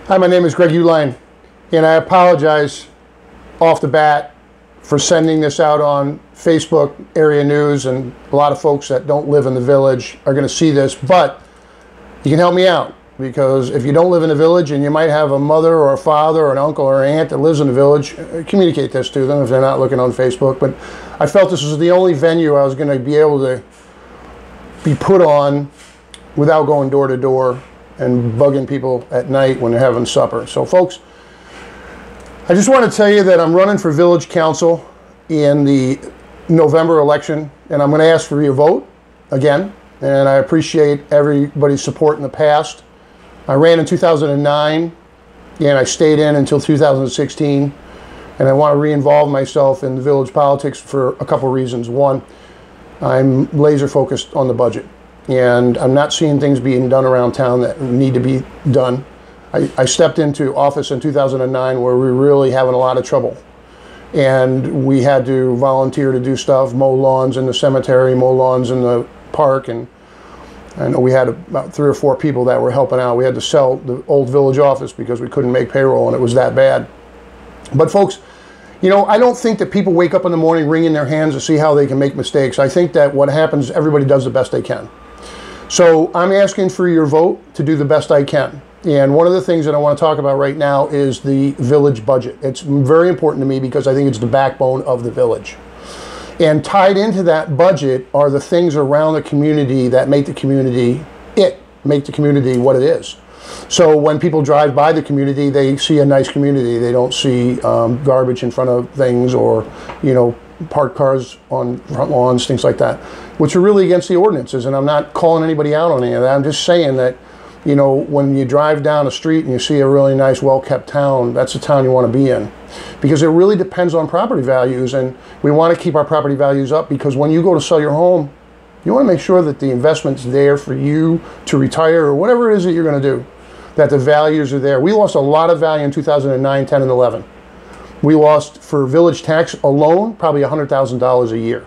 Hi, my name is Greg Uline, and I apologize off the bat for sending this out on Facebook area news, and a lot of folks that don't live in the village are going to see this, but you can help me out, because if you don't live in the village and you might have a mother or a father or an uncle or an aunt that lives in the village, communicate this to them if they're not looking on Facebook. But I felt this was the only venue I was going to be able to be put on without going door to door and bugging people at night when they're having supper. So folks, I just want to tell you that I'm running for village council in the November election, and I'm going to ask for your vote again. And I appreciate everybody's support in the past. I ran in 2009, and I stayed in until 2016. And I want to re-involve myself in the village politics for a couple reasons. One, I'm laser focused on the budget, and I'm not seeing things being done around town that need to be done. I stepped into office in 2009 where we were really having a lot of trouble. And we had to volunteer to do stuff, mow lawns in the cemetery, mow lawns in the park, and I know we had about 3 or 4 people that were helping out. We had to sell the old village office because we couldn't make payroll, and it was that bad. But folks, you know, I don't think that people wake up in the morning wringing their hands to see how they can make mistakes. I think that what happens, everybody does the best they can. So I'm asking for your vote to do the best I can. And one of the things that I want to talk about right now is the village budget. It's very important to me because I think it's the backbone of the village. And tied into that budget are the things around the community that make the community what it is. So when people drive by the community, they see a nice community. They don't see garbage in front of things, or, you know, parked cars on front lawns, things like that, which are really against the ordinances. And I'm not calling anybody out on any of that. I'm just saying that, you know, when you drive down a street and you see a really nice, well-kept town, that's the town you want to be in. Because it really depends on property values, and we want to keep our property values up, because when you go to sell your home, you want to make sure that the investment's there for you to retire or whatever it is that you're going to do, that the values are there. We lost a lot of value in 2009, 10, and 11. We lost, for village tax alone, probably $100,000 a year.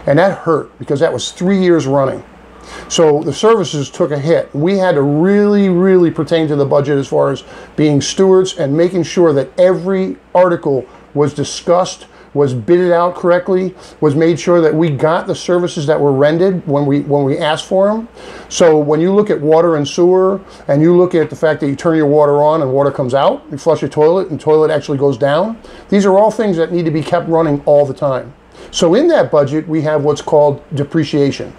And that hurt, because that was 3 years running. So the services took a hit. We had to really pertain to the budget as far as being stewards and making sure that every article was discussed, was bidded out correctly, was made sure that we got the services that were rendered when we asked for them. So when you look at water and sewer, and you look at the fact that you turn your water on and water comes out, you flush your toilet and toilet actually goes down, these are all things that need to be kept running all the time. So in that budget, we have what's called depreciation.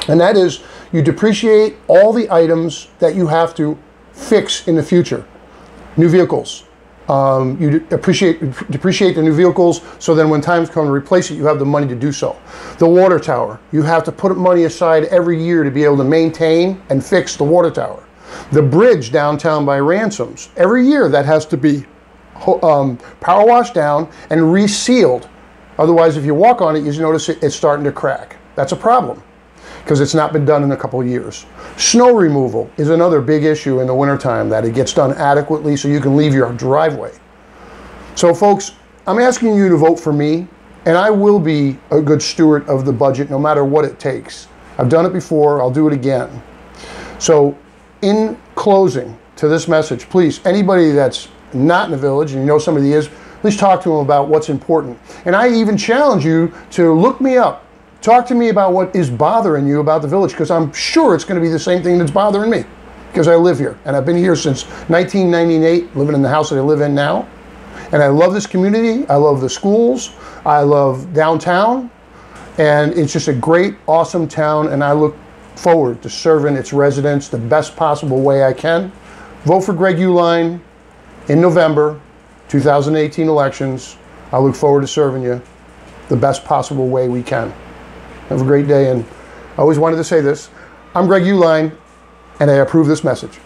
And that is, you depreciate all the items that you have to fix in the future. New vehicles. You depreciate the new vehicles, so then when times come to replace it, you have the money to do so. The water tower. You have to put money aside every year to be able to maintain and fix the water tower. The bridge downtown by Ransoms. Every year that has to be power washed down and resealed. Otherwise, if you walk on it, you notice it's starting to crack. That's a problem, because it's not been done in a couple of years. Snow removal is another big issue in the wintertime, that it gets done adequately so you can leave your driveway. So folks, I'm asking you to vote for me, and I will be a good steward of the budget no matter what it takes. I've done it before, I'll do it again. So in closing to this message, please, anybody that's not in the village and you know somebody is, please talk to them about what's important. And I even challenge you to look me up. Talk to me about what is bothering you about the village, because I'm sure it's going to be the same thing that's bothering me, because I live here. And I've been here since 1998, living in the house that I live in now. And I love this community. I love the schools. I love downtown. And it's just a great, awesome town. And I look forward to serving its residents the best possible way I can. Vote for Greg Uline in November 2018 elections. I look forward to serving you the best possible way we can. Have a great day, and I always wanted to say this. I'm Greg Uline, and I approve this message.